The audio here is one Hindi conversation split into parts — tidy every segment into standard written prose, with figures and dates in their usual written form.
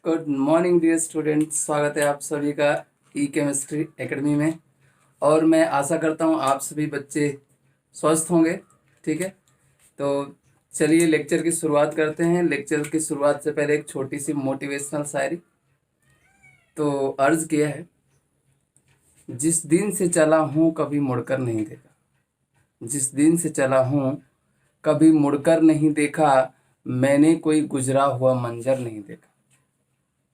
गुड मॉर्निंग डियर स्टूडेंट, स्वागत है आप सभी का ई केमिस्ट्री एकेडमी में। और मैं आशा करता हूँ आप सभी बच्चे स्वस्थ होंगे। ठीक है, तो चलिए लेक्चर की शुरुआत करते हैं। लेक्चर की शुरुआत से पहले एक छोटी सी मोटिवेशनल शायरी। तो अर्ज किया है, जिस दिन से चला हूँ कभी मुड़कर नहीं देखा, जिस दिन से चला हूँ कभी मुड़कर नहीं देखा, मैंने कोई गुजरा हुआ मंजर नहीं देखा।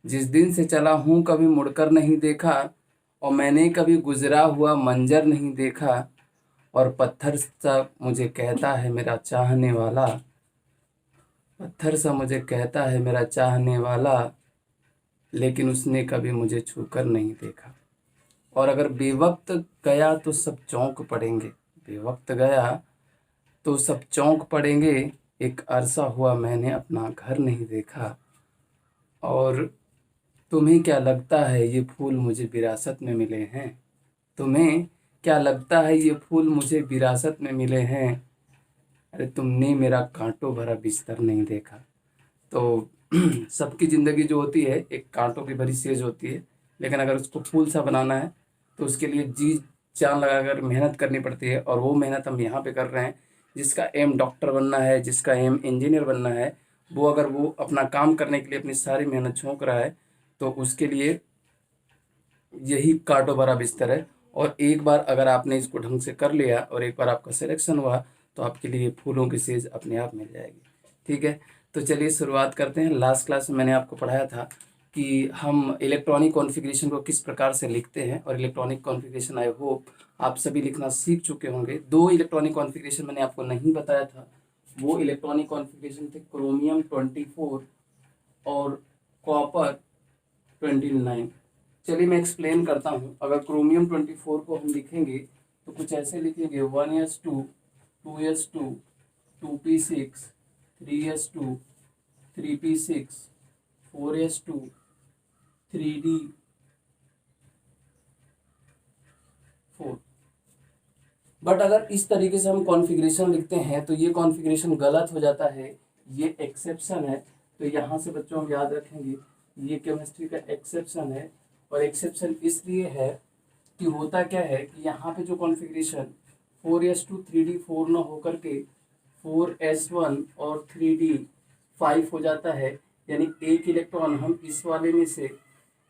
जिस दिन से चला हूँ कभी मुड़कर नहीं देखा, और मैंने कभी गुजरा हुआ मंजर नहीं देखा। और पत्थर सा मुझे कहता है मेरा चाहने वाला, पत्थर सा मुझे कहता है मेरा चाहने वाला, लेकिन उसने कभी मुझे छूकर नहीं देखा। और अगर बेवक्त गया तो सब चौंक पड़ेंगे, बेवक्त गया तो सब चौंक पड़ेंगे। एक अरसा हुआ मैंने अपना घर नहीं देखा। और तुम्हें क्या लगता है ये फूल मुझे विरासत में मिले हैं? तुम्हें क्या लगता है ये फूल मुझे विरासत में मिले हैं? अरे तुमने मेरा कांटों भरा बिस्तर नहीं देखा। तो सबकी ज़िंदगी जो होती है एक कांटों की भरी सेज होती है, लेकिन अगर उसको फूल सा बनाना है तो उसके लिए जी जान लगाकर मेहनत करनी पड़ती है। और वो मेहनत हम यहाँ पे कर रहे हैं। जिसका एम डॉक्टर बनना है, जिसका एम इंजीनियर बनना है, वो अगर वो अपना काम करने के लिए अपनी सारी मेहनत झोंक रहा है तो उसके लिए यही कांटों भरा बिस्तर है। और एक बार अगर आपने इसको ढंग से कर लिया और एक बार आपका सिलेक्शन हुआ तो आपके लिए फूलों की सेज अपने आप मिल जाएगी। ठीक है, तो चलिए शुरुआत करते हैं। लास्ट क्लास में मैंने आपको पढ़ाया था कि हम इलेक्ट्रॉनिक कॉन्फ़िगरेशन को किस प्रकार से लिखते हैं, और इलेक्ट्रॉनिक कॉन्फ़िगरेशन आई होप आप सभी लिखना सीख चुके होंगे। दो इलेक्ट्रॉनिक कॉन्फ़िगरेशन मैंने आपको नहीं बताया था। वो इलेक्ट्रॉनिक कॉन्फ़िगरेशन थे क्रोमियम 24 और कॉपर 29। चलिए मैं एक्सप्लेन करता हूँ। अगर क्रोमियम 24 को हम लिखेंगे तो कुछ ऐसे लिखेंगे 1s2 2s2 2p6 3s2 3p6 4s2 3d4। But अगर इस तरीके से हम कॉन्फ़िगरेशन लिखते हैं तो ये कॉन्फ़िगरेशन गलत हो जाता है, ये एक्सेप्शन है। तो यहाँ से बच्चों हम याद रखेंगे ये केमिस्ट्री का एक्सेप्शन है। और एक्सेप्शन इसलिए है कि होता क्या है कि यहाँ पे जो कॉन्फ़िगरेशन 4s2 3d4 न होकर के 4s1 और 3d5 हो जाता है, यानी एक इलेक्ट्रॉन हम इस वाले में से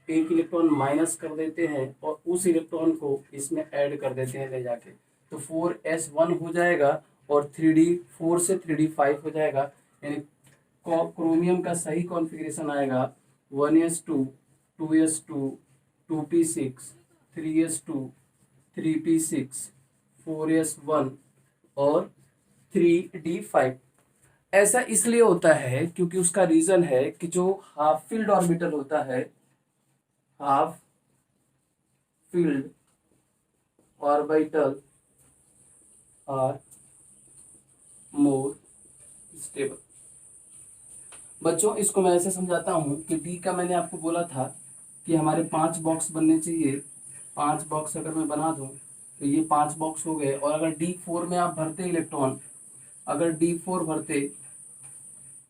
एक इलेक्ट्रॉन माइनस कर देते हैं और उस इलेक्ट्रॉन को इसमें ऐड कर देते हैं ले जाके। तो 4s1 हो जाएगा और 3d4 से 3d5 हो जाएगा। यानी क्रोमियम का सही कॉन्फ़िगरेशन आएगा 1s2 2s2 2p6 3s2 3p6 4s1 और 3d5। ऐसा इसलिए होता है क्योंकि उसका रीजन है कि जो हाफ फील्ड ऑर्बिटल होता है, half filled orbital are more stable. बच्चों इसको मैं ऐसे समझाता हूँ कि डी का मैंने आपको बोला था कि हमारे 5 बॉक्स बनने चाहिए। 5 बॉक्स अगर मैं बना दूँ तो ये 5 बॉक्स हो गए। और अगर D4 में आप भरते इलेक्ट्रॉन, अगर D4 भरते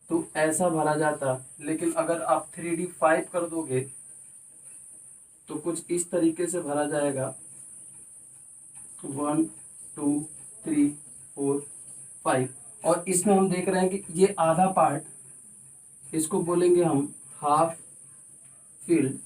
तो ऐसा भरा जाता, लेकिन अगर आप 3d5 कर दोगे तो कुछ इस तरीके से भरा जाएगा 1 2 3 4 5। और इसमें हम देख रहे हैं कि ये आधा पार्ट, इसको बोलेंगे हम हाफ फील्ड।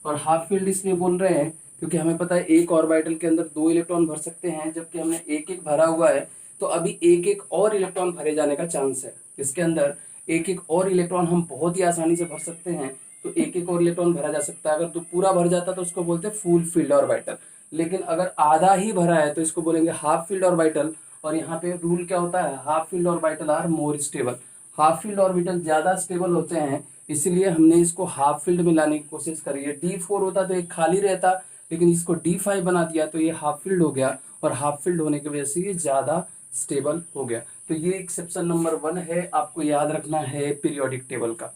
और हाफ फील्ड इसलिए बोल रहे हैं क्योंकि हमें पता है एक ऑर्बिटल के अंदर 2 इलेक्ट्रॉन भर सकते हैं, जबकि हमने एक एक भरा हुआ है। तो अभी एक एक और इलेक्ट्रॉन भरे जाने का चांस है। इसके अंदर एक एक और इलेक्ट्रॉन हम बहुत ही आसानी से भर सकते हैं। तो एक एक और इलेक्ट्रॉन भरा जा सकता है। अगर तो पूरा भर जाता तो उसको बोलते हैं फुल फील्ड ऑर्बिटल। लेकिन अगर आधा ही भरा है तो इसको बोलेंगे हाफ फील्ड ऑर्बिटल। और यहाँ पे रूल क्या होता है, half filled orbital are more stable. Half filled orbital ज़्यादा स्टेबल होते हैं, इसलिए हमने इसको हाफ फील्ड में लाने की कोशिश करी है। D4 होता तो एक खाली रहता, लेकिन इसको D5 बना दिया तो ये हाफ फील्ड हो गया। और हाफ फील्ड होने की वजह से ये ज़्यादा स्टेबल हो गया। तो ये एक्सेप्शन नंबर 1 है, आपको याद रखना है पीरियोडिक टेबल का।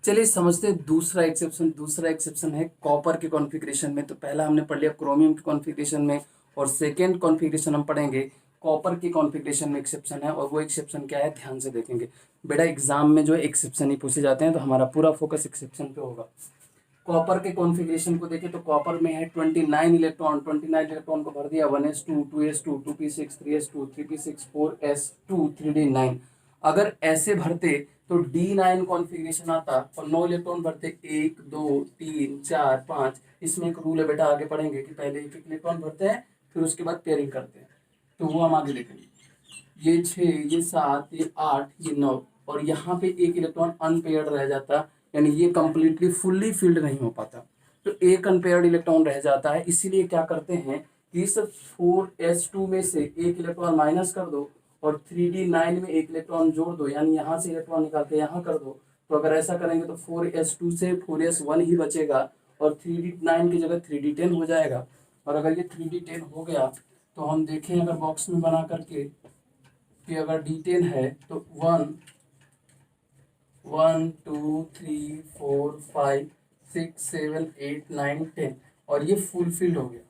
चलिए समझते हैं दूसरा एक्सेप्शन। दूसरा एक्सेप्शन है कॉपर के कॉन्फ़िगरेशन में। तो पहला हमने पढ़ लिया क्रोमियम के कॉन्फ़िगरेशन में, और सेकेंड कॉन्फ़िगरेशन हम पढ़ेंगे कॉपर के कॉन्फ़िगरेशन में एक्सेप्शन है, और वो एक्सेप्शन क्या है ध्यान से देखेंगे बेटा। एग्जाम में जो एक्सेप्शन ही पूछे जाते हैं तो हमारा पूरा फोकस एक्सेप्शन पे होगा। कॉपर के कॉन्फ़िगरेशन को देखें तो कॉपर में है 29 इलेक्ट्रॉन, 29 इलेक्ट्रॉन को भर दिया 1s2 2s2 2p6 3s2 3p6 4s2 3d9। अगर ऐसे भरते तो D9 कॉन्फ़िगरेशन आता और 9 इलेक्ट्रॉन भरते, 1 2 3 4 5। इसमें एक रूल है बेटा, आगे पढ़ेंगे कि पहले एक इलेक्ट्रॉन भरते हैं फिर उसके बाद पेयरिंग करते हैं, तो वो हम आगे देखेंगे। ये 6 ये 7 ये 8 ये 9, और यहाँ पे एक इलेक्ट्रॉन अनपेयर्ड रह जाता, यानी ये कंप्लीटली फुल्ली फिल्ड नहीं हो पाता, तो एक अनपेयर्ड इलेक्ट्रॉन रह जाता है। इसीलिए क्या करते हैं कि इस 4s2 में से एक इलेक्ट्रॉन माइनस कर दो और 3d9 में एक इलेक्ट्रॉन जोड़ दो, यानी यहाँ से इलेक्ट्रॉन निकाल के यहाँ कर दो। तो अगर ऐसा करेंगे तो 4s2 से 4s1 ही बचेगा और 3d9 की जगह 3d10 हो जाएगा। और अगर ये 3d10 हो गया तो हम देखें अगर बॉक्स में बना करके कि अगर d10 है तो 1 1 2 3 4 5 6 7 8 9 10, और ये फुल फिल्ड हो गया।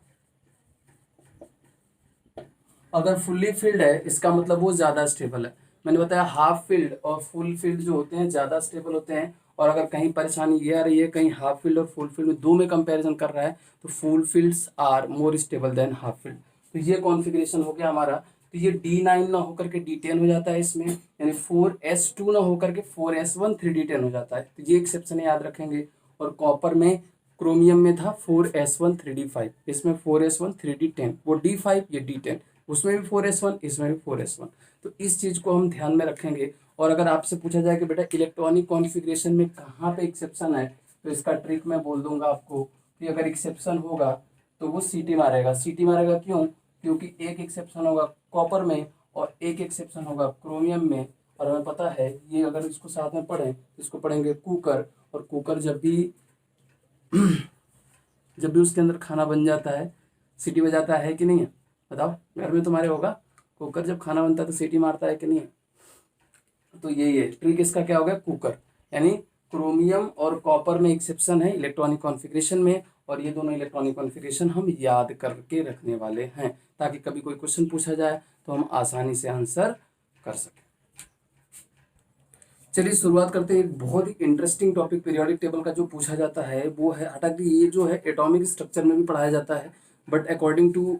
अगर फुल्ली फिल्ड है इसका मतलब वो ज़्यादा स्टेबल है। मैंने बताया हाफ फिल्ड और फुल फिल्ड जो होते हैं ज़्यादा स्टेबल होते हैं, और अगर कहीं परेशानी ये आ रही है कहीं हाफ फील्ड और फुल फील्ड में दो में कंपैरिजन कर रहा है तो full fields are more stable than half filled. तो ये कॉन्फ़िगरेशन हो गया हमारा। तो ये D9 ना होकर के D10 हो जाता है इसमें, यानी 4s2 ना होकर के 4s1 3d10 हो जाता है। तो ये एक्सेप्शन याद रखेंगे। और कॉपर में क्रोमियम में था 4s1 3d5, इसमें 4s1 3d10, वो D5 ये D10, उसमें भी 4s1 इसमें भी 4s1। तो इस चीज़ को हम ध्यान में रखेंगे। और अगर आपसे पूछा जाए कि बेटा इलेक्ट्रॉनिक कॉन्फ़िगरेशन में कहाँ पे एक्सेप्शन है, तो इसका ट्रिक मैं बोल दूंगा आपको कि अगर एक्सेप्शन होगा तो वो सीटी मारेगा। सीटी मारेगा क्यों? क्योंकि एक एक्सेप्शन होगा कॉपर में और एक एक्सेप्शन होगा क्रोमियम में। और हमें पता है ये, अगर इसको साथ में पढ़ें इसको पढ़ेंगे कुकर, और कुकर जब भी उसके अंदर खाना बन जाता है सीटी बजाता है कि नहीं है? बताओ, घर में तुम्हारे होगा कुकर, जब खाना बनता है तो सीटी मारता है कि नहीं है? तो यही है ट्रिक, इसका क्या हो गया कुकर। यानी क्रोमियम और कॉपर में एक्सेप्शन है इलेक्ट्रॉनिक कॉन्फ़िगरेशन में, और ये दोनों इलेक्ट्रॉनिक कॉन्फ़िगरेशन हम याद करके रखने वाले हैं ताकि कभी कोई क्वेश्चन पूछा जाए तो हम आसानी से आंसर कर सकें। चलिए शुरुआत करते हैं। एक बहुत ही इंटरेस्टिंग टॉपिक पीरियोडिक टेबल का जो पूछा जाता है वो है, हालांकि ये जो है एटॉमिक स्ट्रक्चर में भी पढ़ाया जाता है, बट अकॉर्डिंग टू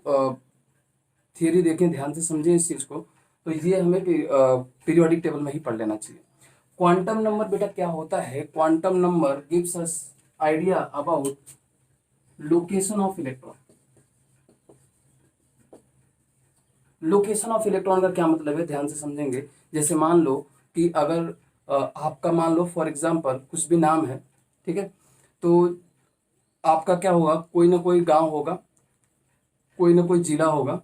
थियरी देखें, ध्यान से समझें इस चीज़ को, तो ये हमें पीरियोडिक टेबल में ही पढ़ लेना चाहिए। क्वांटम नंबर बेटा क्या होता है? Quantum number gives us idea about location of electron. Location of electron का क्या मतलब है, ध्यान से समझेंगे। जैसे मान लो कि अगर आपका मान लो फॉर एग्जांपल कुछ भी नाम है, ठीक है, तो आपका क्या होगा, कोई ना कोई गांव होगा, कोई ना कोई जिला होगा,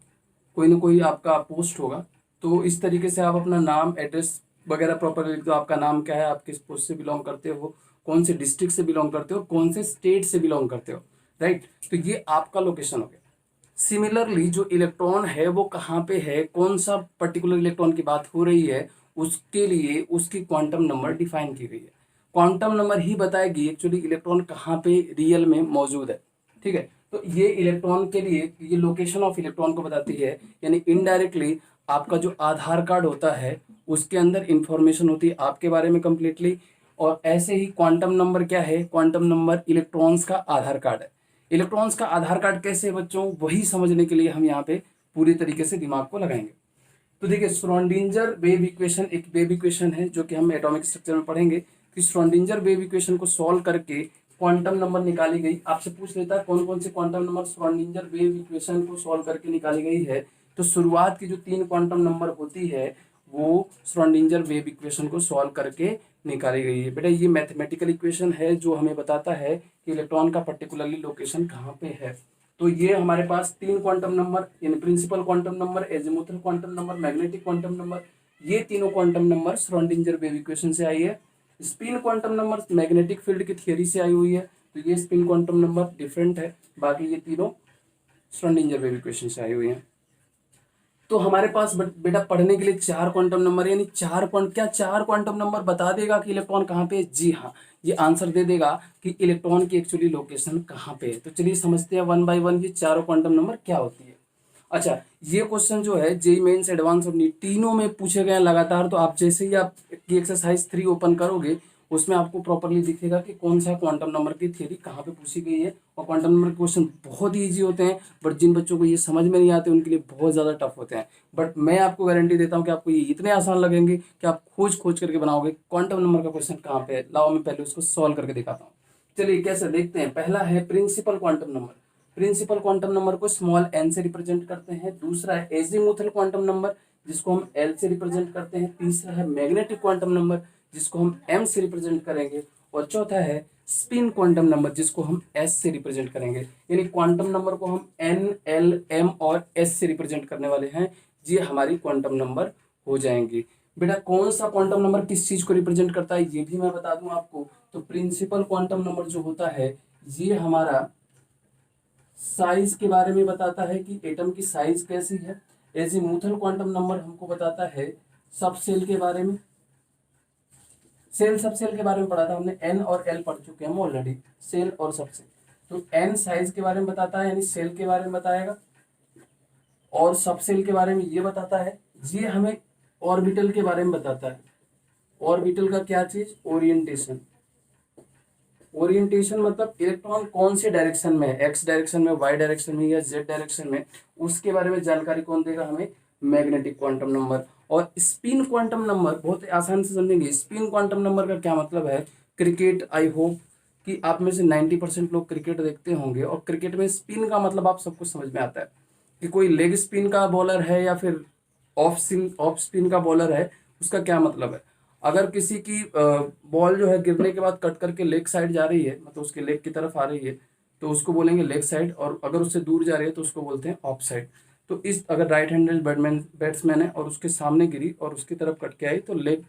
कोई ना कोई आपका पोस्ट होगा। तो इस तरीके से आप अपना नाम एड्रेस वगैरह प्रॉपर लिख दो। आपका नाम क्या है, आप किस पोस्ट से बिलोंग करते हो, कौन से डिस्ट्रिक्ट से बिलोंग करते हो, कौन से स्टेट से बिलोंग करते हो, राइट। तो ये आपका लोकेशन हो गया। सिमिलरली जो इलेक्ट्रॉन है वो कहाँ पे है, कौन सा पर्टिकुलर इलेक्ट्रॉन की बात हो रही है, उसके लिए उसकी क्वांटम नंबर डिफाइन की गई है। क्वांटम नंबर ही बताएगी एक्चुअली इलेक्ट्रॉन कहाँ पे रियल में मौजूद है, ठीक है। तो ये इलेक्ट्रॉन के लिए ये लोकेशन ऑफ इलेक्ट्रॉन को बताती है। यानी इनडायरेक्टली आपका जो आधार कार्ड होता है उसके अंदर इंफॉर्मेशन होती है आपके बारे में कंप्लीटली। और ऐसे ही क्वांटम नंबर क्या है, क्वांटम नंबर इलेक्ट्रॉन्स का आधार कार्ड है। इलेक्ट्रॉन्स का आधार कार्ड कैसे है बच्चों, वही समझने के लिए हम यहाँ पे पूरी तरीके से दिमाग को लगाएंगे। तो देखिए श्रोडिंगर वेव इक्वेशन एक वेव इक्वेशन है जो कि हम एटॉमिक स्ट्रक्चर में पढ़ेंगे कि श्रोडिंगर वेव इक्वेशन को सॉल्व करके क्वांटम नंबर निकाली गई। आपसे पूछ लेता है कौन कौन से quantum number Schrodinger wave equation को सॉल्व करके निकाली गई है। तो शुरुआत की जो 3 क्वांटम नंबर होती है वो श्रोडिंगर वेव इक्वेशन को सॉल्व करके निकाली गई है। बेटा ये मैथमेटिकल इक्वेशन है जो हमें बताता है कि इलेक्ट्रॉन का पर्टिकुलरली लोकेशन कहाँ पे है। तो ये हमारे पास 3 quantum number, in principle quantum number, azimuthal quantum number, magnetic quantum number, ये तीनों quantum number Schrodinger wave equation से आई है। Spin quantum number magnetic field की थियरी से आई हुई है, तो ये स्पिन क्वांटम नंबर डिफरेंट है, बाकी ये तीनों श्रोडिंगर वेव इक्वेशन से आई हुई है। तो हमारे पास बेटा पढ़ने के लिए 4 क्वांटम नंबर, यानी क्या 4 क्वांटम नंबर बता देगा कि इलेक्ट्रॉन कहाँ पे है? जी हाँ, ये आंसर दे देगा कि इलेक्ट्रॉन की एक्चुअली लोकेशन कहाँ पे है। तो चलिए समझते हैं वन बाय वन ये चारों क्वांटम नंबर क्या होती है। अच्छा, ये क्वेश्चन जो है जेईई मेंस एडवांस और नीट तीनों में पूछे गए हैं लगातार। तो आप जैसे ही आप की एक्सरसाइज 3 ओपन करोगे उसमें आपको प्रॉपरली दिखेगा कि कौन सा क्वांटम नंबर की थ्योरी कहाँ पे पूछी गई है। और क्वांटम नंबर के क्वेश्चन बहुत ही ईजी होते हैं, बट जिन बच्चों को ये समझ में नहीं आते उनके लिए बहुत ज़्यादा टफ होते हैं। बट मैं आपको गारंटी देता हूँ कि आपको ये इतने आसान लगेंगे कि आप खोज खोज करके बनाओगे क्वांटम नंबर का क्वेश्चन कहाँ पे है। लाओ मैं पहले उसको सॉल्व करके दिखाता हूँ। चलिए कैसे देखते हैं। पहला है principal quantum number. Principal quantum number को स्मॉल एन से रिप्रेजेंट करते हैं। दूसरा है एजीमुथल क्वांटम नंबर जिसको हम एल से रिप्रेजेंट करते हैं। तीसरा है मैग्नेटिक क्वांटम नंबर जिसको हम एम से रिप्रेजेंट करेंगे। और चौथा है स्पिन क्वांटम नंबर जिसको हम एस से रिप्रेजेंट करेंगे। यानी क्वांटम नंबर को हम एन, एल, एम और एस से रिप्रेजेंट करने वाले हैं। ये हमारी क्वांटम नंबर हो जाएंगी। बेटा कौन सा क्वांटम नंबर किस चीज को रिप्रेजेंट करता है ये भी मैं बता दूं आपको। तो प्रिंसिपल क्वांटम नंबर जो होता है ये हमारा साइज के बारे में बताता है कि एटम की साइज कैसी है। एजीमुथल क्वांटम नंबर हमको बताता है सब सेल के बारे में। सेल सब सेल के बारे में पढ़ा था हमने, एन और एल पढ़ चुके हैं हम ऑलरेडी, सेल और सब सेल। तो एन साइज के बारे में बताता है यानी सेल के बारे में बताएगा, और सब सेल के बारे में ये बताता है। ये हमें ऑर्बिटल के बारे में बताता है। ऑर्बिटल का क्या चीज, ओरिएंटेशन। ओरिएंटेशन मतलब इलेक्ट्रॉन कौन से डायरेक्शन में है, एक्स डायरेक्शन में, वाई डायरेक्शन में या जेड डायरेक्शन में, उसके बारे में जानकारी कौन देगा हमें, मैग्नेटिक क्वांटम नंबर। और स्पिन क्वांटम नंबर बहुत आसान से समझेंगे। स्पिन क्वांटम नंबर का क्या मतलब है, क्रिकेट, आई होप कि आप में से 90% लोग क्रिकेट देखते होंगे, और क्रिकेट में स्पिन का मतलब आप सबको समझ में आता है कि कोई लेग स्पिन का बॉलर है या फिर ऑफ स्पिन का बॉलर है, उसका क्या मतलब है। अगर किसी की बॉल जो है गिरने के बाद कट करके लेग साइड जा रही है, मतलब उसके लेग की तरफ आ रही है, तो उसको बोलेंगे लेग साइड, और अगर उससे दूर जा रही है तो उसको बोलते हैं ऑफ साइड। तो इस अगर राइट हैंडेड बैट्समैन है और उसके सामने गिरी और उसकी तरफ कट के आई तो लेग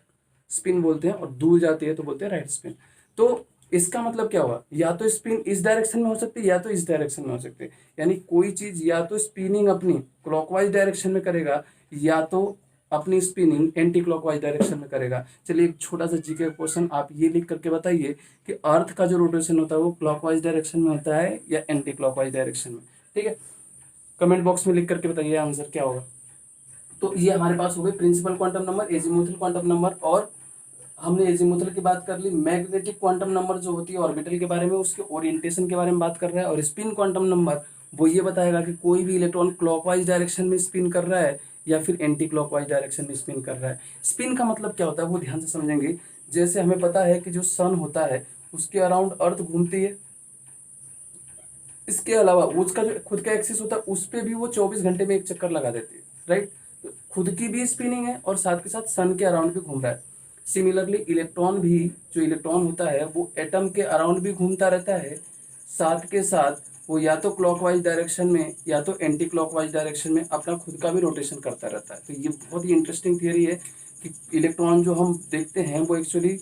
स्पिन बोलते हैं, और दूर जाती है तो बोलते हैं राइट स्पिन। तो इसका मतलब क्या हुआ, या तो स्पिन इस डायरेक्शन में हो सकती है या तो इस डायरेक्शन में हो सकती है। यानी कोई चीज या तो स्पिनिंग अपनी क्लॉकवाइज डायरेक्शन में करेगा या तो अपनी स्पिनिंग एंटी क्लॉकवाइज डायरेक्शन में करेगा। चलिए एक छोटा सा जीके क्वेश्चन आप ये लिख करके बताइए कि अर्थ का जो रोटेशन होता है वो क्लॉकवाइज डायरेक्शन में होता है या एंटी क्लॉकवाइज डायरेक्शन में। ठीक है, कमेंट बॉक्स में लिख करके बताइए आंसर क्या होगा। तो ये हमारे पास हो गए principal quantum number, azimuthal quantum number, और हमने एजीमुथल की बात कर ली। मैग्नेटिक क्वांटम नंबर जो होती है ऑर्बिटल के बारे में, उसके ओरिएंटेशन के बारे में बात कर रहा है। और स्पिन क्वांटम नंबर वो ये बताएगा कि कोई भी इलेक्ट्रॉन क्लॉकवाइज डायरेक्शन में स्पिन कर रहा है या फिर एंटी क्लॉकवाइज डायरेक्शन में स्पिन कर रहा है। स्पिन का मतलब क्या होता है वो ध्यान से समझेंगे। जैसे हमें पता है कि जो सन होता है उसके अराउंड अर्थ घूमती है, इसके अलावा उसका जो खुद का एक्सिस होता है उस पर भी वो 24 घंटे में एक चक्कर लगा देती है, राइट। तो खुद की भी स्पिनिंग है और साथ के साथ सन के अराउंड भी घूम रहा है। सिमिलरली इलेक्ट्रॉन भी, जो इलेक्ट्रॉन होता है वो एटम के अराउंड भी घूमता रहता है, साथ के साथ वो या तो क्लॉकवाइज डायरेक्शन में या तो एंटी क्लॉकवाइज डायरेक्शन में अपना खुद का भी रोटेशन करता रहता है। तो ये बहुत ही इंटरेस्टिंग थियरी है कि इलेक्ट्रॉन जो हम देखते हैं वो एक्चुअली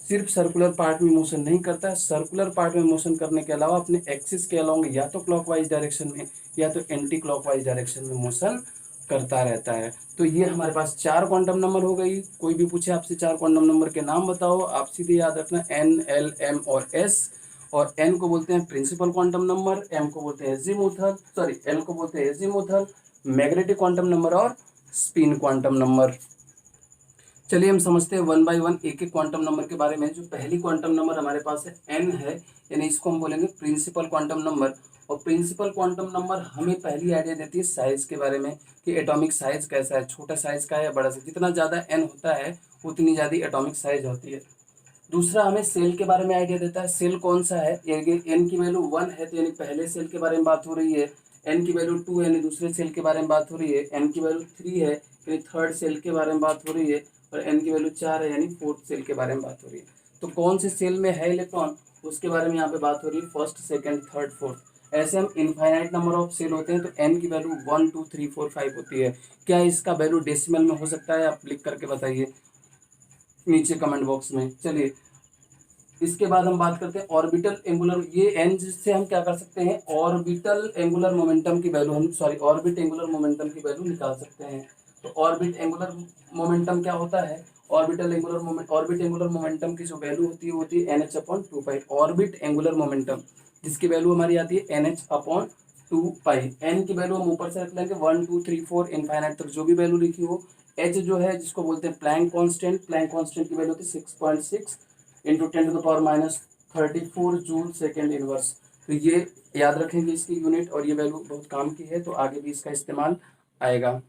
सिर्फ सर्कुलर पार्ट में मोशन नहीं करता है, सर्कुलर पार्ट में मोशन करने के अलावा अपने एक्सिस के अलोंग या तो क्लॉकवाइज डायरेक्शन में या तो एंटी क्लॉकवाइज डायरेक्शन में मोशन करता रहता है। तो ये हमारे पास 4 क्वांटम नंबर हो गई। कोई भी पूछे आपसे 4 क्वांटम नंबर के नाम बताओ, आप सीधे याद रखना एन, एल, एम और एस। और एन को बोलते हैं प्रिंसिपल क्वांटम नंबर, एम को बोलते हैं एजीमुथल, सॉरी एल को बोलते हैं एजीमुथल, मैग्नेटिक क्वांटम नंबर और स्पिन क्वांटम नंबर। चलिए हम समझते हैं वन बाय वन एक एक क्वांटम नंबर के बारे में। जो पहली क्वांटम नंबर हमारे पास है एन है, यानी इसको हम बोलेंगे प्रिंसिपल क्वांटम नंबर। और प्रिंसिपल क्वांटम नंबर हमें पहली आइडिया देती है साइज के बारे में कि एटॉमिक साइज कैसा है, छोटा साइज का है या बड़ा साइज। जितना ज़्यादा एन होता है उतनी ज़्यादा एटॉमिक साइज होती है। दूसरा हमें सेल के बारे में आइडिया देता है, सेल कौन सा है। एन की वैल्यू 1 है तो यानी पहले सेल के बारे में बात हो रही है। एन की वैल्यू 2 है यानी दूसरे सेल के बारे में बात हो रही है। एन की वैल्यू 3 है यानी थर्ड सेल के बारे में बात हो रही है। और एन की वैल्यू 4 है यानी फोर्थ सेल के बारे में बात हो रही है। तो कौन से सेल में है इलेक्ट्रॉन उसके बारे में यहाँ पे बात हो रही है, फर्स्ट, सेकेंड, थर्ड, फोर्थ। ऐसे हम इनफाइनाइट नंबर ऑफ सेल होते हैं तो एन की वैल्यू 1 2 3 4 5 होती है। क्या इसका वैल्यू डेसिमल में हो सकता है, आप लिख करके बताइए नीचे कमेंट बॉक्स में। चलिए इसके बाद हम बात करते हैं ऑर्बिटल एंगुलर, ये एन से हम क्या कर सकते हैं, ऑर्बिटल एंगुलर मोमेंटम की वैल्यू हम ऑर्बिट एंगुलर मोमेंटम की वैल्यू निकाल सकते हैं। तो ऑर्बिट एंगुलर मोमेंटम क्या होता है, ऑर्बिट एंगुलर मोमेंटम की जो वैल्यू होती है NH/2 पाई। ऑर्बिट एंगुलर मोमेंटम जिसकी वैल्यू हमारी आती है NH/2 टू पाई। एन की वैल्यू हम ऊपर से रख लेंगे 1 2 3 4 इनफाइनाइट तक जो भी वैल्यू लिखी हो। एच जो है जिसको बोलते हैं प्लैंक कांस्टेंट, प्लैंक कांस्टेंट की वैल्यू होती है 6.6 इंटू 10⁻34 जूल सेकेंड इनवर्स। तो ये याद रखेंगे इसकी यूनिट, और ये वैल्यू बहुत काम की है तो आगे भी इसका इस्तेमाल आएगा।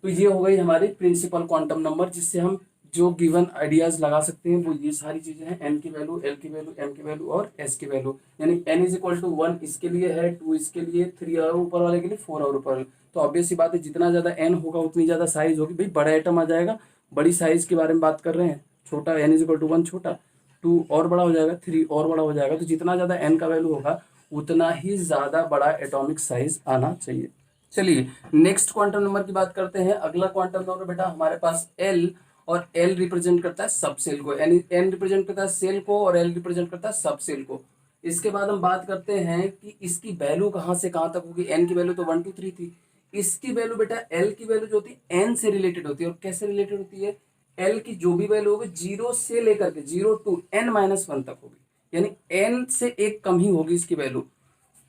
तो ये हो गई हमारी प्रिंसिपल क्वांटम नंबर, जिससे हम जो गिवन आइडियाज लगा सकते हैं वो ये सारी चीजें हैं। एन की वैल्यू, एल की वैल्यू, एम की वैल्यू और एस की वैल्यू। यानी एन इज इक्वल टू 1 इसके लिए है, 2 इसके लिए, 3 और ऊपर वाले के लिए, 4 और ऊपर वाले। तो ऑब्वियस सी बात है जितना ज्यादा एन होगा उतनी ज्यादा साइज होगी। भाई बड़ा एटम आ जाएगा, बड़ी साइज के बारे में बात कर रहे हैं। छोटा एन इज इक्वल टू 1 छोटा, 2 और बड़ा हो जाएगा, 3 और बड़ा हो जाएगा। तो जितना ज्यादा एन का वैल्यू होगा उतना ही ज्यादा बड़ा एटॉमिक साइज आना चाहिए। चलिए नेक्स्ट क्वांटम नंबर की बात करते हैं। अगला क्वांटम नंबर बेटा हमारे पास एल, और एल रिप्रेजेंट करता है सब सेल को। यानी एन रिप्रेजेंट करता है सेल को और एल रिप्रेजेंट करता है सब सेल को। इसके बाद हम बात करते हैं कि इसकी वैल्यू कहाँ से कहाँ तक होगी। एन की वैल्यू तो 1 2 3 थी, इसकी वैल्यू बेटा एल की वैल्यू जो होती है एन से रिलेटेड होती है। और कैसे रिलेटेड होती है? एल की जो भी वैल्यू होगी 0 से लेकर के 0 टू n-1 तक होगी, यानी एन से एक कम ही होगी इसकी वैल्यू।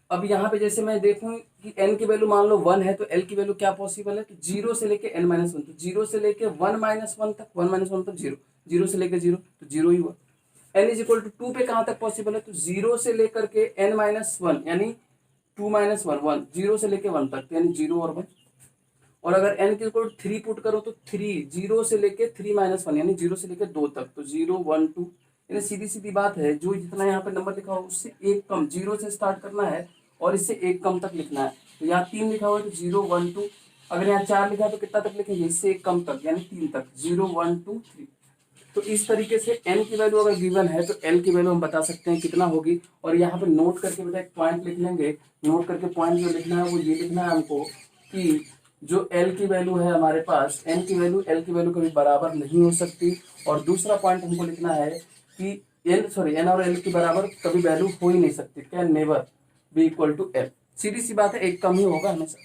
अब यहाँ पे जैसे मैं देखूं कि n की वैल्यू मान लो 1 है, तो l की वैल्यू क्या पॉसिबल है? तो 0 से लेके n-1, तो 0 से लेके 1-1 तक, 1-1 तक 0, 0 से लेके 0 तो 0 ही हुआ। n इज इक्वल टू 2 पे कहाँ तक पॉसिबल है? तो 0 से लेकर के n-1 यानी 2-1 1, 0 से लेके 1 तक यानी 0 और 1। और अगर n की इक्वल 3 पुट करो तो 3, 0 से लेके 3-1 यानी 0 से लेके 2 तक, तो 0 1 2। यानी सीधी सीधी बात है, जो जितना यहाँ पे नंबर लिखा हो उससे एक कम, 0 से स्टार्ट करना है और इससे एक कम तक लिखना है। तो यहाँ 3 लिखा हुआ है तो 0 1 2। अगर यहाँ 4 लिखा है तो कितना तक लिखेंगे? इससे एक कम तक यानी 3 तक, 0 1 2 3। तो इस तरीके से n की वैल्यू अगर गिवन है तो l की वैल्यू हम बता सकते हैं कितना होगी। और यहाँ पे नोट करके बेटा एक पॉइंट लिख लेंगे। नोट करके पॉइंट जो लिखना है वो ये लिखना है हमको कि जो l की वैल्यू है हमारे पास, n की वैल्यू l की वैल्यू कभी बराबर नहीं हो सकती। और दूसरा पॉइंट हमको लिखना है कि n और l की बराबर कभी वैल्यू हो ही नहीं सकती, can never be equal to l। सीधी सी बात है, एक कम ही होगा हमेशा।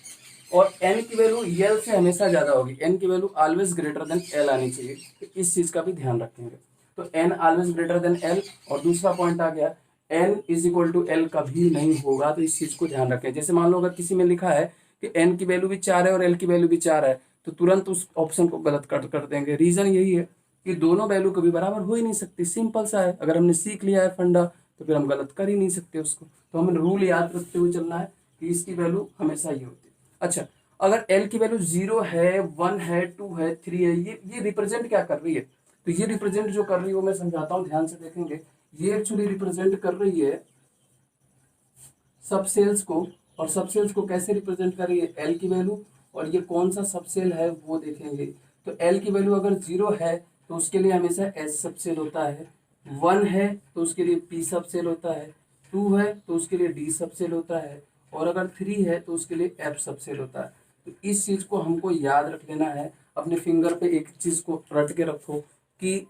और n की वैल्यू l से हमेशा ज्यादा होगी, n की value always greater than l आनी चाहिए। तो इस चीज का भी ध्यान रखेंगे। तो n always greater than l। और दूसरा पॉइंट आ गया n is equal to l कभी नहीं होगा, तो इस चीज को ध्यान रखें। जैसे मान लो अगर किसी में लिखा है कि n की वैल्यू भी 4 है और l की वैल्यू भी 4 है, तो तुरंत उस ऑप्शन को गलत कर देंगे। रीजन यही है कि दोनों वैल्यू कभी बराबर हो ही नहीं सकती। सिंपल सा है, अगर हमने सीख लिया है फंडा तो फिर हम गलत कर ही नहीं सकते उसको। तो हमें रूल याद रखते हुए चलना है कि इसकी वैल्यू हमेशा ये होती है। अच्छा, अगर l की वैल्यू 0 है, 1 है, 2 है, 3 है, ये रिप्रेजेंट क्या कर रही है? तो ये रिप्रेजेंट जो कर रही है वो मैं समझाता हूँ, ध्यान से देखेंगे। ये एक्चुअली रिप्रेजेंट कर रही है सब सेल्स को। और सब सेल्स को कैसे रिप्रेजेंट कर रही है? एल की वैल्यू। और ये कौन सा सब सेल है वो देखेंगे। तो एल की वैल्यू अगर 0 है तो उसके लिए हमेशा एस सब सेल होता है, 1 है तो उसके लिए पी सब सेल होता है, 2 है तो उसके लिए डी सब सेल होता है, और अगर 3 है तो उसके लिए एफ सब सेल होता है। तो इस चीज को हमको याद रख लेना है। अपने फिंगर पे एक चीज को रट के रखो कि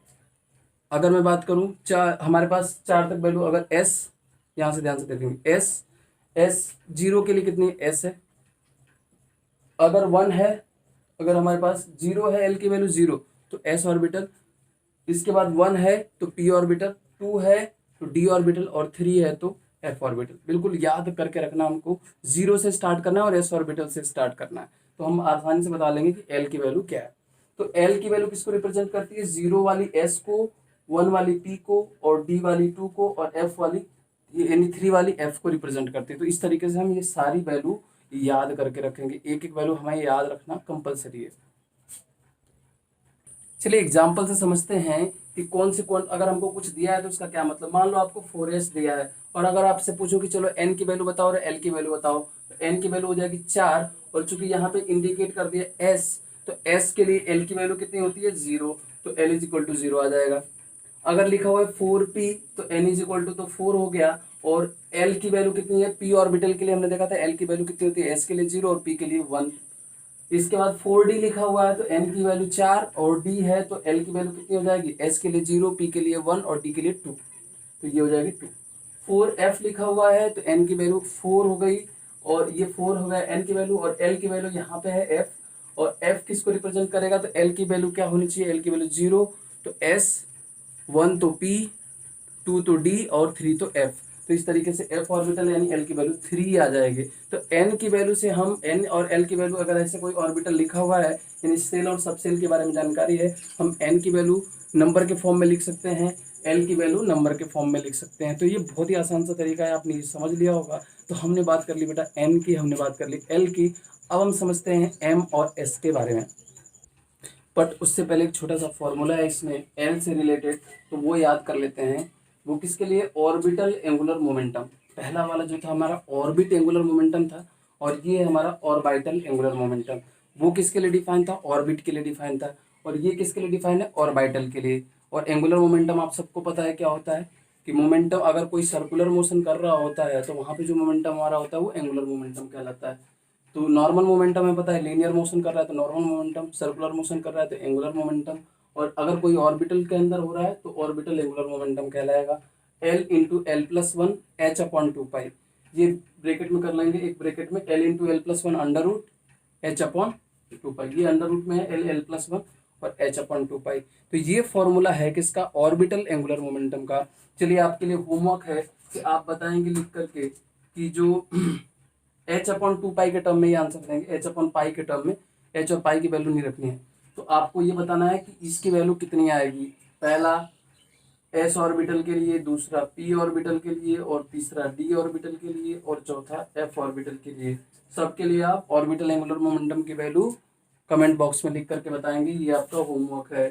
अगर मैं बात करूं चार, हमारे पास 4 तक वैल्यू, अगर एस, यहां से ध्यान से देखेंगे, एस 0 के लिए कितनी एस है? अगर 1 है, अगर हमारे पास 0 है, एल की वैल्यू 0 तो एस ऑर्बिटल। इसके बाद 1 है तो पी ऑर्बिटल, 2 है तो डी ऑर्बिटल, और 3 है तो एफ ऑर्बिटल। बिल्कुल याद करके रखना, हमको 0 से स्टार्ट करना है और एस ऑर्बिटल से स्टार्ट करना है। तो हम आसानी से बता लेंगे कि एल की वैल्यू क्या है। तो एल की वैल्यू किसको रिप्रेजेंट करती है? 0 वाली एस को, 1 वाली पी को, और डी वाली 2 को, और एफ वाली यानी 3 वाली एफ को रिप्रेजेंट करती है। तो इस तरीके से हम ये सारी वैल्यू याद करके रखेंगे। एक एक वैल्यू हमें याद रखना कंपलसरी है। चलिए एग्जाम्पल से समझते हैं कि कौन अगर हमको कुछ दिया है तो उसका क्या मतलब। मान लो आपको 4s दिया है और अगर आपसे पूछो कि चलो n की वैल्यू बताओ और l की वैल्यू बताओ, तो n की वैल्यू हो जाएगी 4, और चूंकि यहाँ पे इंडिकेट कर दिया s, तो s के लिए l की वैल्यू कितनी होती है? 0, तो l इज इक्वल टू 0 आ जाएगा। अगर लिखा हुआ है 4p तो n इज इक्वल टू तो 4 हो गया। और l की वैल्यू कितनी है? p ऑर्बिटल के लिए हमने देखा था l की वैल्यू कितनी होती है? s के लिए 0 और p के लिए 1। इसके बाद 4d लिखा हुआ है तो n की वैल्यू 4 और d है तो l की वैल्यू कितनी हो जाएगी? s के लिए 0, p के लिए 1 और d के लिए 2, तो ये हो जाएगी 2। 4f लिखा हुआ है तो n की वैल्यू 4 हो गई, और ये 4 हो गया n की वैल्यू, और l की वैल्यू यहाँ पे है f, और f किसको रिप्रेजेंट करेगा? तो l की वैल्यू क्या होनी चाहिए? l की वैल्यू 0, तो s, 1 तो p, 2 तो d और 3 तो f। तो इस तरीके से f ऑर्बिटल यानी l की वैल्यू 3 आ जाएगी। तो n की वैल्यू से हम n और l की वैल्यू, अगर ऐसे कोई ऑर्बिटल लिखा हुआ है यानी सेल और सबसेल के बारे में जानकारी है, हम n की वैल्यू नंबर के फॉर्म में लिख सकते हैं, l की वैल्यू नंबर के फॉर्म में लिख सकते हैं। तो ये बहुत ही आसान सा तरीका है, आपने ये समझ लिया होगा। तो हमने बात कर ली बेटा n की, हमने बात कर ली l की। अब हम समझते हैं m और s के बारे में। बट उससे पहले एक छोटा सा फॉर्मूला है इसमें एल से रिलेटेड, तो वो याद कर लेते हैं। वो किसके लिए? Orbital angular momentum. पहला वाला जो था हमारा ऑर्बिट एंगुलर मोमेंटम था, और ये हमारा ऑर्बिटल एंगुलर मोमेंटम। वो किसके लिए डिफाइन था? ऑर्बिट के लिए डिफाइन था। और ये किसके लिए डिफाइन है? ऑर्बिटल के लिए। और एंगुलर मोमेंटम आप सबको पता है क्या होता है, कि मोमेंटम अगर कोई सर्कुलर मोशन कर रहा होता है तो वहाँ पे जो मोमेंटम हमारा होता है वो एंगुलर मोमेंटम कहलाता है। तो नॉर्मल मोमेंटम है पता है, लीनियर मोशन कर रहा है तो नॉर्मल मोमेंटम, सर्कुलर मोशन कर रहा है तो एंगुलर मोमेंटम, और अगर कोई ऑर्बिटल के अंदर हो रहा है तो ऑर्बिटल एंगुलर मोमेंटम कहलाएगा। L into L plus one H upon two pi, ये ब्रैकेट में कर लेंगे, एक ब्रैकेट में L into L plus one under root H upon two pi, ये अंडर रूट में है एल एल प्लस वन और एच अपॉन टू पाई। तो ये फॉर्मूला है किसका? ऑर्बिटल एंगुलर मोमेंटम का। चलिए आपके लिए होमवर्क है कि आप बताएंगे लिख करके कि जो एच अपॉन टू पाई के टर्म में ये आंसर देंगे, एच अपॉन पाई के टर्म में, एच और पाई की वैल्यू नहीं रखनी है। तो आपको ये बताना है कि इसकी वैल्यू कितनी आएगी। पहला एस ऑर्बिटल के लिए, दूसरा पी ऑर्बिटल के लिए, और तीसरा डी ऑर्बिटल के लिए, और चौथा एफ ऑर्बिटल के लिए। सबके लिए आप ऑर्बिटल एंगुलर मोमेंटम की वैल्यू कमेंट बॉक्स में लिख करके बताएंगे। ये आपका होमवर्क है।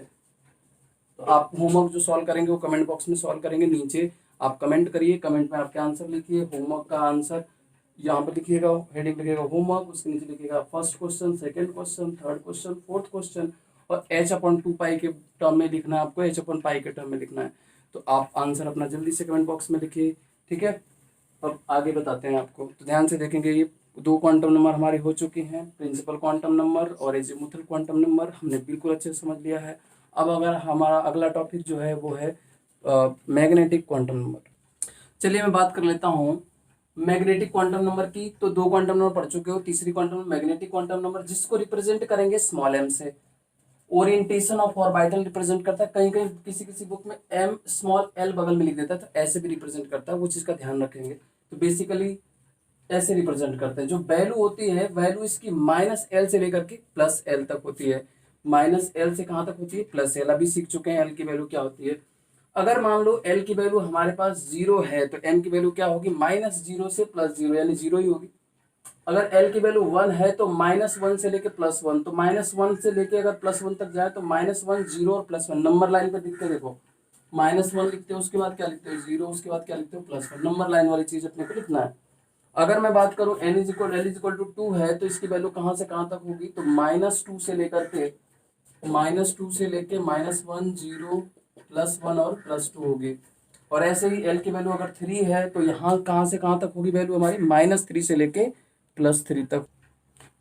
तो आप होमवर्क जो सॉल्व करेंगे वो कमेंट बॉक्स में सॉल्व करेंगे, नीचे आप कमेंट करिए, कमेंट में आपके आंसर लिखिए। होमवर्क का आंसर यहाँ पर लिखिएगा, हेडिंग लिखिएगा होमवर्क, उसके नीचे लिखिएगा first question, second question, third question, fourth question, और एच अपॉन टू पाई के टर्म में लिखना है आपको, एच अपॉन पाई के टर्म में लिखना है। तो आप आंसर अपना जल्दी से कमेंट बॉक्स में लिखिए, ठीक है। अब आगे बताते हैं आपको, तो ध्यान से देखेंगे। ये दो क्वांटम नंबर हमारे हो चुके हैं, प्रिंसिपल क्वांटम नंबर और एजीमुथल क्वांटम नंबर, हमने बिल्कुल अच्छे से समझ लिया है। अब अगर हमारा अगला टॉपिक जो है वो है मैग्नेटिक क्वांटम नंबर। चलिए मैं बात कर लेता हूँ मैग्नेटिक क्वांटम नंबर की। तो दो क्वांटम नंबर पढ़ चुके हो, तीसरी क्वांटम मैग्नेटिक क्वांटम नंबर, जिसको रिप्रेजेंट करेंगे स्मॉल एम से। ओरिएंटेशन ऑफ ऑर्बिटल रिप्रेजेंट करता है, कहीं कहीं किसी किसी बुक में एम स्मॉल एल बगल में लिख देता है, तो ऐसे भी रिप्रेजेंट करता है, वो चीज़ का ध्यान रखेंगे। तो बेसिकली ऐसे रिप्रेजेंट करते हैं। जो वैल्यू होती है, वैल्यू इसकी माइनस एल से लेकर के प्लस एल तक होती है। माइनस एल से कहाँ तक होती है? Plus L. अभी सीख चुके हैं एल की वैल्यू क्या होती है। अगर मान लो एल की वैल्यू हमारे पास जीरो है तो एम की वैल्यू क्या होगी? माइनस जीरो से प्लस जीरो, यानी जीरो ही होगी। अगर एल की वैल्यू वन है तो माइनस वन से लेके प्लस वन, तो माइनस वन से लेके अगर प्लस वन तक जाए तो माइनस वन, जीरो और प्लस वन नंबर लाइन पे दिखते, देखो माइनस वन लिखते हो, उसके बाद क्या लिखते हो? जीरो, उसके बाद क्या लिखते हो? Plus one. नंबर लाइन वाली चीज अपने को लिखना है। अगर मैं बात करूं n is equal l is equal to two है तो इसकी वैल्यू कहाँ से कहाँ तक होगी? तो माइनस टू से लेकर के minus one, zero, plus one और प्लस टू होगी। और ऐसे ही एल की वैल्यू अगर थ्री है तो यहाँ कहाँ से कहाँ तक होगी वैल्यू हमारी? माइनस थ्री से लेके प्लस थ्री तक।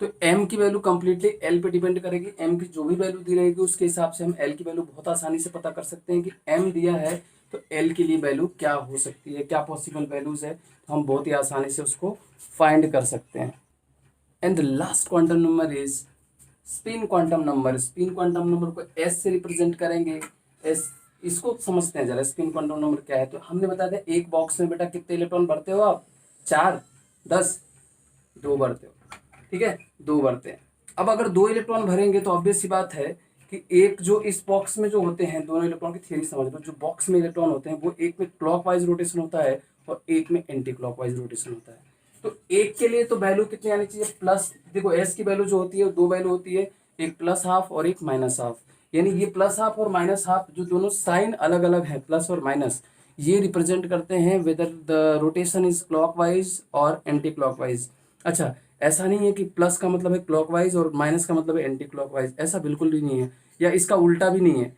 तो m की वैल्यू कंप्लीटली l पे डिपेंड करेगी। m की जो भी वैल्यू दी रहेगी उसके हिसाब से हम l की वैल्यू बहुत आसानी से पता कर सकते हैं कि m दिया है तो l के लिए वैल्यू क्या हो सकती है, क्या पॉसिबल वैल्यूज है, तो हम बहुत ही आसानी से उसको फाइंड कर सकते हैं। And the last quantum number is spin quantum number. Spin quantum number को s से रिप्रेजेंट करेंगे। s, इसको समझते हैं जरा, स्पिन क्वांटम नंबर क्या है। तो हमने बताया था एक बॉक्स में बेटा कितने इलेक्ट्रॉन भरते हो आप? 4, 10, 2 भरते हो, ठीक है, 2 भरते हैं। अब अगर 2 इलेक्ट्रॉन भरेंगे तो ऑब्वियस सी बात है कि एक जो इस बॉक्स में जो होते हैं, दोनों इलेक्ट्रॉन की थ्योरी समझ लो। जो बॉक्स में इलेक्ट्रॉन होते हैं वो एक में क्लॉकवाइज रोटेशन होता है और एक में एंटी क्लॉकवाइज रोटेशन होता है। तो एक के लिए तो वैल्यू कितनी आनी चाहिए? प्लस। देखो एस की वैल्यू जो होती है दो वैल्यू होती है, एक प्लस हाफ और एक माइनस हाफ। यानी ये प्लस हाफ और माइनस हाफ जो दोनों साइन अलग अलग है, प्लस और माइनस, ये रिप्रेजेंट करते हैं whether the rotation is clockwise और एंटी क्लॉकवाइज। अच्छा, ऐसा नहीं है कि प्लस का मतलब है क्लॉकवाइज और माइनस का मतलब है एंटी क्लॉकवाइज, ऐसा बिल्कुल भी नहीं है, या इसका उल्टा भी नहीं है।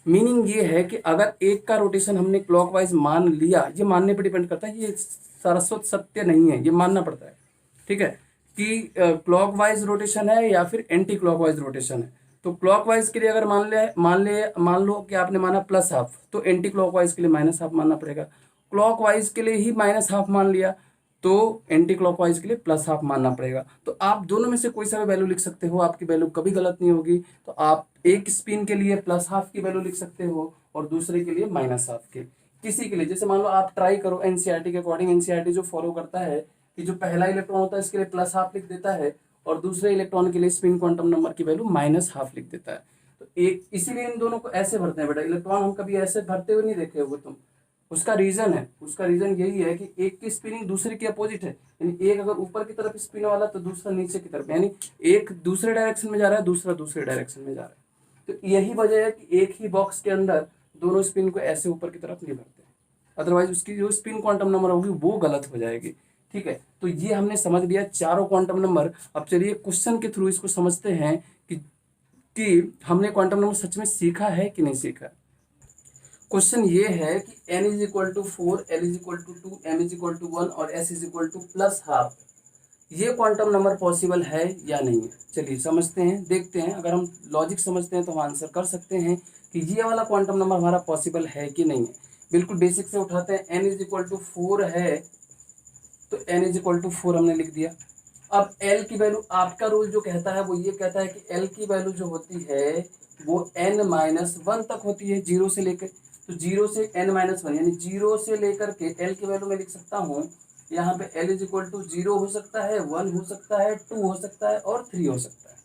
मीनिंग ये है कि अगर एक का रोटेशन हमने क्लॉकवाइज मान लिया, ये मानने पर डिपेंड करता है, ये शाश्वत सत्य नहीं है, ये मानना पड़ता है, ठीक है, कि क्लॉकवाइज रोटेशन है या फिर एंटी क्लॉकवाइज रोटेशन है। तो क्लॉकवाइज के लिए अगर मान लो कि आपने माना प्लस हाफ, तो एंटी क्लॉकवाइज के लिए माइनस हाफ मानना पड़ेगा। क्लॉकवाइज के लिए ही माइनस हाफ मान लिया तो एंटी क्लॉकवाइज के लिए प्लस हाफ मानना पड़ेगा। तो आप दोनों में से कोई सा भी वैल्यू लिख सकते हो, आपकी वैल्यू कभी गलत नहीं होगी। तो आप एक स्पिन के लिए प्लस हाफ की वैल्यू लिख सकते हो और दूसरे के लिए माइनस हाफ की। किसी के लिए, जैसे मान लो आप ट्राई करो एनसीईआरटी के अकॉर्डिंग, एनसीईआरटी जो फॉलो करता है कि जो पहला इलेक्ट्रॉन होता है इसके लिए प्लस हाफ लिख देता है और दूसरे इलेक्ट्रॉन के लिए स्पिन क्वांटम नंबर की वैल्यू माइनस हाफ लिख देता है। तो एक इसीलिए इन दोनों को ऐसे भरते हैं बेटा, इलेक्ट्रॉन हम कभी ऐसे भरते हुए नहीं देखे होगे तुम। उसका रीजन यही है कि एक की स्पिनिंग दूसरे की अपोजिट है, यानी एक अगर ऊपर की तरफ स्पिन वाला तो दूसरा नीचे की तरफ, यानी एक दूसरे डायरेक्शन में जा रहा है, दूसरा दूसरे डायरेक्शन में जा रहा है। तो यही वजह है कि एक ही बॉक्स के अंदर दोनों स्पिन को ऐसे ऊपर की तरफ नहीं भरते, अदरवाइज उसकी जो स्पिन क्वांटम नंबर होगी वो गलत हो जाएगी। ठीक है, तो ये हमने समझ लिया चारों क्वांटम नंबर। अब चलिए क्वेश्चन के थ्रू इसको समझते हैं कि हमने क्वांटम नंबर सच में सीखा है कि नहीं सीखा। क्वेश्चन ये है कि n is equal to 4, l is equal to 2, m is equal to 1 और s is equal to plus half, ये क्वांटम नंबर पॉसिबल है या नहीं है। चलिए समझते हैं, देखते हैं, अगर हम लॉजिक समझते हैं तो हम आंसर कर सकते हैं कि ये वाला क्वांटम नंबर हमारा पॉसिबल है कि नहीं है। बिल्कुल बेसिक से उठाते हैं, n इज इक्वल टू 4 है तो n इज इक्वल टू 4 हमने लिख दिया। अब l की वैल्यू, आपका रूल जो कहता है वो ये कहता है कि l की वैल्यू जो होती है वो n माइनस 1 तक होती है, 0 से लेकर, तो 0 से n माइनस 1 यानी 0 से लेकर के l की वैल्यू मैं लिख सकता हूँ यहाँ पे l इज इक्वल टू 0 हो सकता है, 1 हो सकता है, 2 हो सकता है और 3 हो सकता है,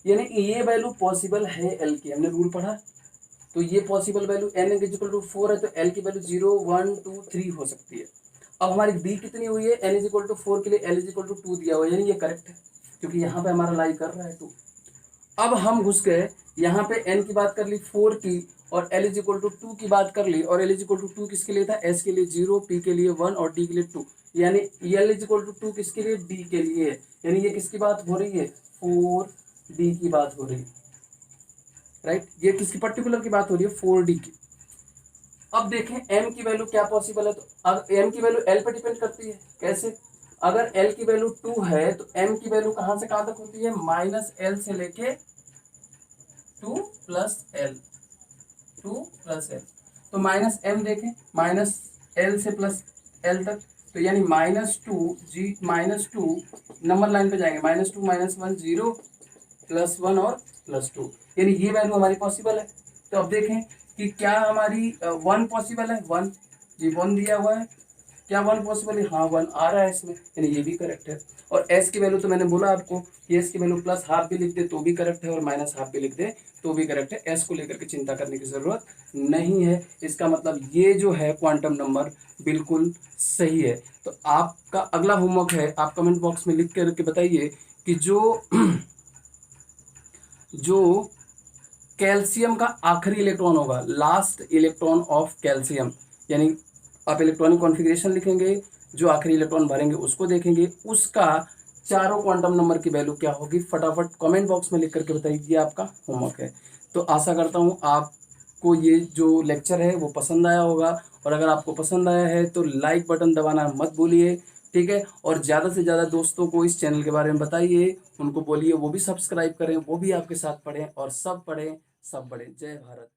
यानी कि ये वैल्यू पॉसिबल है l की। हमने रूल पढ़ा तो ये possible value n is equal to 4 है तो l की वैल्यू 0, 1, 2, 3 हो सकती है। अब हमारी b कितनी हुई है, n इज इक्वल टू 4 के लिए l इज इक्वल टू 2 दिया हुआ है, यानी ये करेक्ट है क्योंकि यहाँ पे हमारा लाई कर रहा है 2। अब हम घुस गए यहाँ पे n की बात कर ली 4 की और l इज इक्वल टू 2 की बात कर ली, और l इज इक्वल टू 2 किसके लिए था, s के लिए 0, p के लिए 1 और d के लिए 2, यानी l इज इक्वल टू 2 किसके लिए, d के लिए, यानी ये किसकी बात हो रही है, 4d की बात हो रही है, राइट। ये किसकी पर्टिकुलर की बात हो रही है, 4d की। अब देखें m की वैल्यू क्या पॉसिबल है, तो अब m की वैल्यू l पे डिपेंड करती है। कैसे, अगर l की वैल्यू 2 है तो m की वैल्यू कहां से कहां तक होती है, माइनस l से लेके 2 प्लस एल, 2 प्लस एल, तो माइनस m देखें, माइनस l से प्लस l तक, तो यानी -2 नंबर लाइन पे जाएंगे, -2 -1 0 +1 और +2, यानी ये वैल्यू हमारी पॉसिबल है। तो अब देखें कि क्या हमारी 1 पॉसिबल है, 1, ये 1 दिया हुआ है, क्या 1 पॉसिबल है, हाँ 1 आ रहा है इसमें, यानी ये भी करेक्ट है। और s की वैल्यू तो मैंने बोला आपको कि s की वैल्यू प्लस हाफ भी लिख दे तो भी करेक्ट है और माइनस हाफ भी लिख दे तो भी करेक्ट है, s को लेकर के चिंता करने की जरूरत नहीं है। इसका मतलब ये जो है क्वांटम नंबर बिल्कुल सही है। तो आपका अगला होमवर्क है, आप कमेंट बॉक्स में लिख करके बताइए कि जो कैल्शियम का आखिरी इलेक्ट्रॉन होगा, लास्ट इलेक्ट्रॉन ऑफ कैल्शियम, यानी आप इलेक्ट्रॉनिक कॉन्फ़िगरेशन लिखेंगे, जो आखिरी इलेक्ट्रॉन भरेंगे उसको देखेंगे, उसका चारों क्वांटम नंबर की वैल्यू क्या होगी, फटाफट कमेंट बॉक्स में लिख करके बताइए, ये आपका होमवर्क है। तो आशा करता हूँ आपको ये जो लेक्चर है वो पसंद आया होगा, और अगर आपको पसंद आया है तो लाइक बटन दबाना मत भूलिए, ठीक है। और ज़्यादा से ज़्यादा दोस्तों को इस चैनल के बारे में बताइए, उनको बोलिए वो भी सब्सक्राइब करें, वो भी आपके साथ पढ़ें और सब पढ़ें सब बढ़ें। जय भारत।